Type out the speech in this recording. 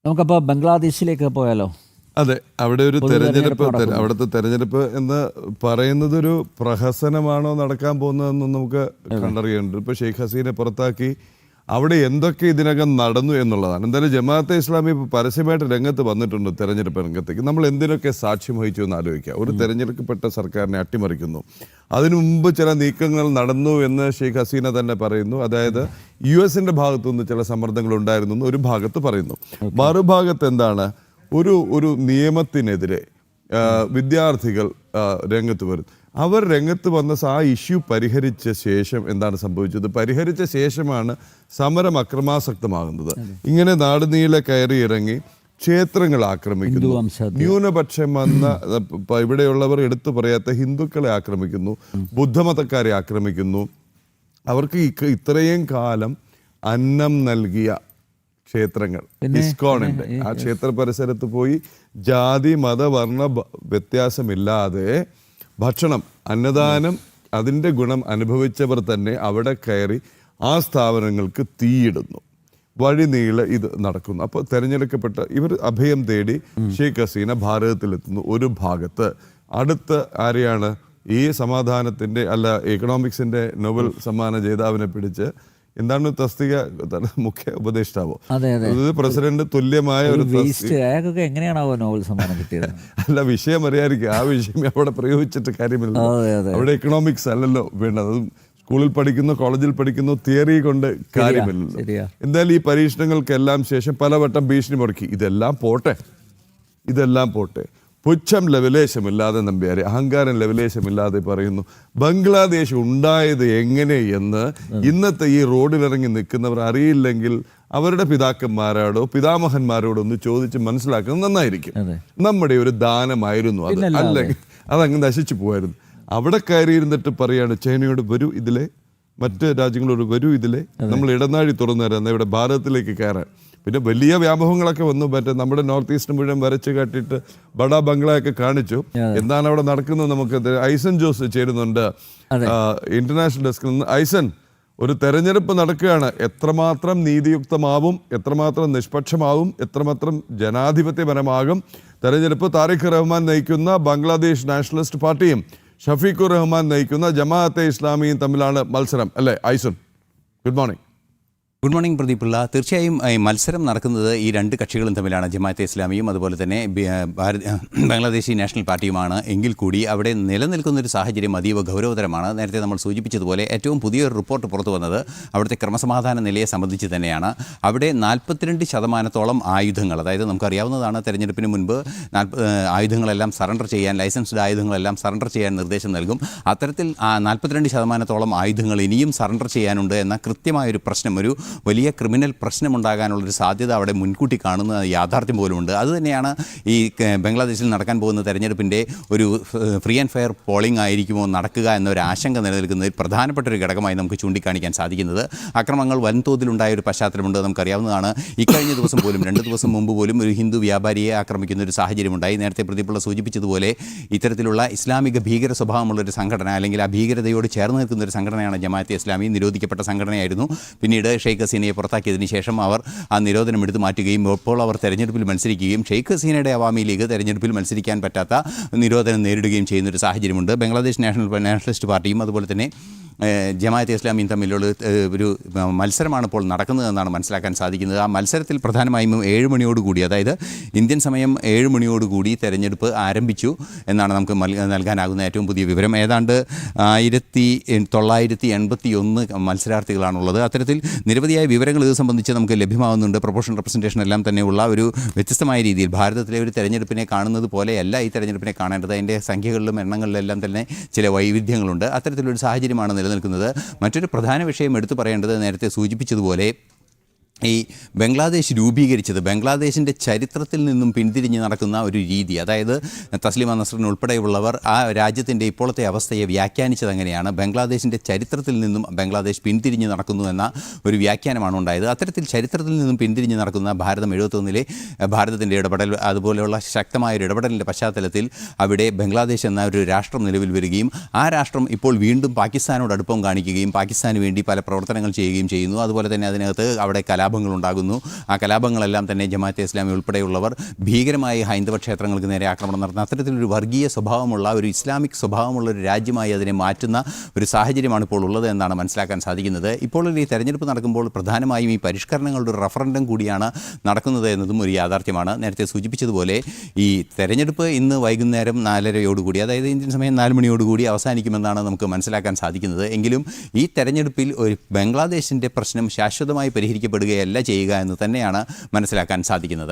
നമുക്കപ്പോൾ ബംഗ്ലാദേശിലേക്ക് പോയാലോ? അതെ, അവിടെ ഒരു തെരഞ്ഞെടുപ്പ്, അവിടുത്തെ തെരഞ്ഞെടുപ്പ് എന്ന് പറയുന്നത് ഒരു പ്രഹസനമാണോ നടക്കാൻ പോകുന്നതെന്ന് നമുക്ക് കണ്ടറിയേണ്ടത്. ഇപ്പോൾ ഷെയ്ഖ് ഹസീനെ പുറത്താക്കി അവിടെ എന്തൊക്കെ ഇതിനകം നടന്നു എന്നുള്ളതാണ്. എന്തായാലും ജമാഅത്തെ ഇസ്ലാമി ഇപ്പോൾ പരസ്യമായിട്ട് രംഗത്ത് വന്നിട്ടുണ്ട്. തെരഞ്ഞെടുപ്പ് രംഗത്തേക്ക് നമ്മൾ എന്തിനൊക്കെ സാക്ഷ്യം വഹിച്ചു എന്ന് ആലോചിക്കുക. ഒരു തെരഞ്ഞെടുക്കപ്പെട്ട സർക്കാരിനെ അട്ടിമറിക്കുന്നു, അതിനു മുമ്പ് ചില നീക്കങ്ങൾ നടന്നു എന്ന് ഷെയ്ഖ് ഹസീന തന്നെ പറയുന്നു. അതായത് US-ന്റെ ഭാഗത്തുനിന്ന് ചില സമ്മർദ്ദങ്ങൾ ഉണ്ടായിരുന്നു എന്ന് ഒരു ഭാഗത്ത് പറയുന്നു. മറുഭാഗത്ത് എന്താണ്, ഒരു നിയമത്തിനെതിരെ വിദ്യാർത്ഥികൾ രംഗത്ത് വരും. അവർ രംഗത്ത് വന്ന ആ ഇഷ്യൂ പരിഹരിച്ച ശേഷം എന്താണ് സംഭവിച്ചത്? പരിഹരിച്ച ശേഷമാണ് സമരം അക്രമാസക്തമാകുന്നത്. ഇങ്ങനെ നാടുനീളെ കയറി ഇറങ്ങി ക്ഷേത്രങ്ങൾ ആക്രമിക്കുന്നു, ന്യൂനപക്ഷം വന്ന ഇവിടെയുള്ളവർ എടുത്തു പറയാത്ത ഹിന്ദുക്കളെ ആക്രമിക്കുന്നു, ബുദ്ധമതക്കാരെ ആക്രമിക്കുന്നു. അവർക്ക് ഇത്രയും കാലം അന്നം നൽകിയ ക്ഷേത്രങ്ങൾ, ഇസ്കോണിന്റെ ആ ക്ഷേത്ര പരിസരത്ത് പോയി ജാതി മത വർണ്ണ വ്യത്യാസമില്ലാതെ ഭക്ഷണം, അന്നദാനം, അതിൻ്റെ ഗുണം അനുഭവിച്ചവർ തന്നെ അവിടെ കയറി ആ സ്ഥാപനങ്ങൾക്ക് തീയിടുന്നു. വഴിനീളെ ഇത് നടക്കുന്നു. അപ്പോൾ തെരഞ്ഞെടുക്കപ്പെട്ട ഇവർ അഭയം തേടി ഷെയ്ഖ് ഹസീന ഭാരതത്തിലെത്തുന്നു. ഒരു ഭാഗത്ത് അടുത്ത് ആരെയാണ്, ഈ സമാധാനത്തിൻ്റെ എക്കണോമിക്സിൻ്റെ നോബൽ സമ്മാന ജേതാവിനെ പിടിച്ച് എന്താണ് തസ്തിക, മുഖ്യ ഉപദേഷ്ടാവോ, പ്രസിഡന്റ് തുല്യമായ ഒരു എങ്ങനെയാണാവോ നോബൽ സമ്മാനം കിട്ടിയത്? അല്ല, വിഷയം അറിയാതിരിക്കും. ആ വിഷയം അവിടെ പ്രയോഗിച്ചിട്ട് കാര്യമില്ല. അവിടെ എക്കണോമിക്സ് അല്ലല്ലോ വേണ്ടത്. അതും സ്കൂളിൽ പഠിക്കുന്നു, കോളേജിൽ പഠിക്കുന്നു, തിയറി കൊണ്ട് കാര്യമില്ലല്ലോ. എന്തായാലും ഈ പരീക്ഷണങ്ങൾക്കെല്ലാം ശേഷം പലവട്ടം ഭീഷണി മുടക്കി. ഇതെല്ലാം പോട്ടെ, പുച്ഛം ലവലേശമില്ലാതെ നമ്പ്യാരെ, അഹങ്കാരം ലവലേശമില്ലാതെ പറയുന്നു ബംഗ്ലാദേശ് ഉണ്ടായത് എങ്ങനെ എന്ന് ഇന്നത്തെ ഈ റോഡിലിറങ്ങി നിൽക്കുന്നവർ അറിയില്ലെങ്കിൽ അവരുടെ പിതാക്കന്മാരോടോ പിതാമഹന്മാരോടോ ഒന്ന് ചോദിച്ച് മനസ്സിലാക്കുന്നത് നന്നായിരിക്കും. നമ്മുടെ ഒരു ദാനമായിരുന്നു അത്, അല്ലെങ്കിൽ അതങ്ങ് നശിച്ചു പോകായിരുന്നു. അവിടെ കയറിയിരുന്നിട്ട് പറയാണ് ചൈനയോട് വരൂ ഇതിലെ, മറ്റ് രാജ്യങ്ങളോട് വരൂ ഇതിലെ, നമ്മൾ ഇടനാഴി തുറന്നു തരാം ഇവിടെ ഭാരതത്തിലേക്ക് കയറാൻ. പിന്നെ വലിയ വ്യാമോഹങ്ങളൊക്കെ വന്നു. മറ്റേ നമ്മുടെ നോർത്ത് ഈസ്റ്റ് മുഴുവൻ വരച്ച് കാട്ടിയിട്ട് ബഡാ ബംഗ്ലയൊക്കെ കാണിച്ചു. എന്താണ് അവിടെ നടക്കുന്നത് നമുക്ക് ഐസൻ ജോസ് ചേരുന്നുണ്ട് ഇന്റർനാഷണൽ ഡെസ്കിൽ നിന്ന്. ഐസൻ, ഒരു തെരഞ്ഞെടുപ്പ് നടക്കുകയാണ്. എത്രമാത്രം നീതിയുക്തമാവും, എത്രമാത്രം നിഷ്പക്ഷമാവും, എത്രമാത്രം ജനാധിപത്യപരമാകും തെരഞ്ഞെടുപ്പ്? താരിഖ് റഹ്മാൻ നയിക്കുന്ന ബംഗ്ലാദേശ് നാഷണലിസ്റ്റ് പാർട്ടിയും ഷഫീഖുർ റഹ്മാൻ നയിക്കുന്ന ജമാഅത്തെ ഇസ്ലാമിയും തമ്മിലാണ് മത്സരം, അല്ലേ ഐസൻ? Good morning. ഗുഡ് മോർണിംഗ് പ്രദീപുള്ള. തീർച്ചയായും മത്സരം നടക്കുന്നത് ഈ രണ്ട് കക്ഷികളും തമ്മിലാണ്, ജമാഅത്തെ ഇസ്ലാമിയും അതുപോലെ തന്നെ ബംഗ്ലാദേശി നാഷണൽ പാർട്ടിയുമാണ്. എങ്കിൽ കൂടി അവിടെ നിലനിൽക്കുന്നൊരു സാഹചര്യം അതീവ ഗൗരവതരമാണ്. നേരത്തെ നമ്മൾ സൂചിപ്പിച്ചതുപോലെ ഏറ്റവും പുതിയൊരു റിപ്പോർട്ട് പുറത്തു വന്നത് അവിടുത്തെ ക്രമസമാധാന നിലയെ സംബന്ധിച്ച് തന്നെയാണ്. അവിടെ 42% ആയുധങ്ങൾ, അതായത് നമുക്കറിയാവുന്നതാണ് തെരഞ്ഞെടുപ്പിന് മുൻപ് ആയുധങ്ങളെല്ലാം സറണ്ടർ ചെയ്യാൻ, ലൈസൻസ്ഡ് ആയുധങ്ങളെല്ലാം സറണ്ടർ ചെയ്യാൻ നിർദ്ദേശം നൽകും. അത്തരത്തിൽ 42% ആയുധങ്ങൾ ഇനിയും സറണ്ടർ ചെയ്യാനുണ്ട് എന്ന കൃത്യമായൊരു പ്രശ്നം, ഒരു വലിയ ക്രിമിനൽ പ്രശ്നമുണ്ടാകാനുള്ളൊരു സാധ്യത അവിടെ മുൻകൂട്ടി കാണുന്ന യാഥാർത്ഥ്യം പോലുമുണ്ട്. അതുതന്നെയാണ് ഈ ബംഗ്ലാദേശിൽ നടക്കാൻ പോകുന്ന തെരഞ്ഞെടുപ്പിൻ്റെ ഒരു ഫ്രീ ആൻഡ് ഫെയർ പോളിംഗ് ആയിരിക്കുമോ നടക്കുക എന്നൊരു ആശങ്ക നിലനിൽക്കുന്നതിൽ പ്രധാനപ്പെട്ട ഒരു ഘടകമായി നമുക്ക് ചൂണ്ടിക്കാണിക്കാൻ സാധിക്കുന്നത്. അക്രമങ്ങൾ വൻതോതിലുണ്ടായ ഒരു പശ്ചാത്തലമുണ്ട്, നമുക്കറിയാവുന്നതാണ്. ഇക്കഴിഞ്ഞ ദിവസം പോലും 2 ദിവസം മുമ്പ് പോലും ഒരു ഹിന്ദു വ്യാപാരിയെ ആക്രമിക്കുന്ന ഒരു സാഹചര്യമുണ്ടായി. നേരത്തെ പ്രദീപുള്ള സൂചിപ്പിച്ചതുപോലെ ഇത്തരത്തിലുള്ള ഇസ്ലാമിക ഭീകര സ്വഭാവമുള്ളൊരു സംഘടന, അല്ലെങ്കിൽ ആ ഭീകരതയോട് ചേർന്ന് നിൽക്കുന്ന ഒരു സംഘടനയാണ് ജമാഅത്തെ ഇസ്ലാമി. നിരോധിക്കപ്പെട്ട സംഘടനയായിരുന്നു. പിന്നീട് ഷെയ്ഖ് ഹസീനയെ പുറത്താക്കിയതിന് ശേഷം അവർ ആ നിരോധനം എടുത്തു മാറ്റുകയും ഇപ്പോൾ അവർ തെരഞ്ഞെടുപ്പിൽ മത്സരിക്കുകയും ഷെയ്ഖ് ഹസീനയുടെ അവാമി ലീഗ് തെരഞ്ഞെടുപ്പിൽ മത്സരിക്കാൻ പറ്റാത്ത നിരോധനം നേരിടുകയും ചെയ്യുന്നൊരു സാഹചര്യമുണ്ട്. ബംഗ്ലാദേശ് നാഷണലിസ്റ്റ് പാർട്ടിയും അതുപോലെ തന്നെ ജമാഅത്തെ ഇസ്ലാമിയും തമ്മിലുള്ള ഒരു മത്സരമാണ് ഇപ്പോൾ നടക്കുന്നതെന്നാണ് മനസ്സിലാക്കാൻ സാധിക്കുന്നത്. ആ മത്സരത്തിൽ പ്രധാനമായും 7 മണിയോടുകൂടി, അതായത് ഇന്ത്യൻ സമയം 7 മണിയോടുകൂടി തെരഞ്ഞെടുപ്പ് ആരംഭിച്ചു എന്നാണ് നമുക്ക് നൽകാനാകുന്ന ഏറ്റവും പുതിയ വിവരം. ഏതാണ്ട് 1981 മത്സരാർത്ഥികളാണുള്ളത്. അത്തരത്തിൽ നിരവധിയായ വിവരങ്ങൾ ഇത് സംബന്ധിച്ച് നമുക്ക് ലഭ്യമാകുന്നുണ്ട്. പ്രൊപ്പോർഷണൽ റെപ്രസെൻറ്റേഷൻ എല്ലാം തന്നെയുള്ള ഒരു വ്യത്യസ്തമായ രീതിയിൽ ഭാരതത്തിലെ ഒരു തെരഞ്ഞെടുപ്പിനെ കാണുന്നത് പോലെയല്ല ഈ തെരഞ്ഞെടുപ്പിനെ കാണേണ്ടത്. അതിൻ്റെ സംഖ്യകളിലും എണ്ണങ്ങളിലെല്ലാം തന്നെ ചില വൈവിധ്യങ്ങളുണ്ട്. അത്തരത്തിലൊരു സാഹചര്യമാണ് നിലനിൽക്കുന്നത്. മറ്റൊരു പ്രധാന വിഷയം എടുത്തു പറയേണ്ടത്, നേരത്തെ സൂചിപ്പിച്ചതുപോലെ ഈ ബംഗ്ലാദേശ് രൂപീകരിച്ചത് ബംഗ്ലാദേശിൻ്റെ ചരിത്രത്തിൽ നിന്നും പിന്തിരിഞ്ഞ് നടക്കുന്ന ഒരു രീതി, അതായത് തസ്ലിമ നസ്റിൻ ഉൾപ്പെടെയുള്ളവർ ആ രാജ്യത്തിൻ്റെ ഇപ്പോഴത്തെ അവസ്ഥയെ വ്യാഖ്യാനിച്ചത് അങ്ങനെയാണ്. ബംഗ്ലാദേശിൻ്റെ ചരിത്രത്തിൽ നിന്നും ബംഗ്ലാദേശ് പിന്തിരിഞ്ഞ് നടക്കുന്നു എന്ന ഒരു വ്യാഖ്യാനമാണ് ഉണ്ടായത്. അത്തരത്തിൽ ചരിത്രത്തിൽ നിന്നും പിന്തിരിഞ്ഞ് നടക്കുന്ന ഭാരതം 71-ലെ ഭാരതത്തിൻ്റെ ഇടപെടൽ, അതുപോലെയുള്ള ശക്തമായൊരു ഇടപെടലിൻ്റെ പശ്ചാത്തലത്തിൽ അവിടെ ബംഗ്ലാദേശ് എന്ന ഒരു രാഷ്ട്രം നിലവിൽ വരികയും ആ രാഷ്ട്രം ഇപ്പോൾ വീണ്ടും പാകിസ്ഥാനോട് അടുപ്പം കാണിക്കുകയും പാകിസ്ഥാന് വേണ്ടി പല പ്രവർത്തനങ്ങൾ ചെയ്യുകയും ചെയ്യുന്നു. അതുപോലെ തന്നെ അതിനകത്ത് അവിടെ കലാപങ്ങൾ ഉണ്ടാകുന്നു. ആ കലാപങ്ങളെല്ലാം തന്നെ ജമാഅത്തെ ഇസ്ലാമി ഉൾപ്പെടെയുള്ളവർ ഭീകരമായി ഹൈന്ദവ ക്ഷേത്രങ്ങൾക്ക് നേരെ ആക്രമണം നടത്തുന്ന അത്തരത്തിലൊരു വർഗീയ സ്വഭാവമുള്ള ഒരു ഇസ്ലാമിക് സ്വഭാവമുള്ള ഒരു രാജ്യമായി അതിനെ മാറ്റുന്ന ഒരു സാഹചര്യമാണ് ഇപ്പോൾ ഉള്ളത് എന്നാണ് മനസ്സിലാക്കാൻ സാധിക്കുന്നത്. ഇപ്പോൾ ഈ തെരഞ്ഞെടുപ്പ് നടക്കുമ്പോൾ പ്രധാനമായും ഈ പരിഷ്കരണങ്ങളുടെ ഒരു റഫറൻഡം കൂടിയാണ് നടക്കുന്നത് എന്നതും ഒരു യാഥാർത്ഥ്യമാണ്. നേരത്തെ സൂചിപ്പിച്ചതുപോലെ ഈ തെരഞ്ഞെടുപ്പ് ഇന്ന് വൈകുന്നേരം 4:30 അതായത് ഇന്ത്യൻ സമയം 4 മണിയോടുകൂടി അവസാനിക്കുമെന്നാണ് നമുക്ക് മനസ്സിലാക്കാൻ സാധിക്കുന്നത്. എങ്കിലും ഈ തെരഞ്ഞെടുപ്പിൽ ഒരു ബംഗ്ലാദേശിൻ്റെ പ്രശ്നം ശാശ്വതമായി പരിഹരിക്കപ്പെടുകയല്ല ചെയ്യുക എന്ന് തന്നെയാണ് മനസ്സിലാക്കാൻ സാധിക്കുന്നത്.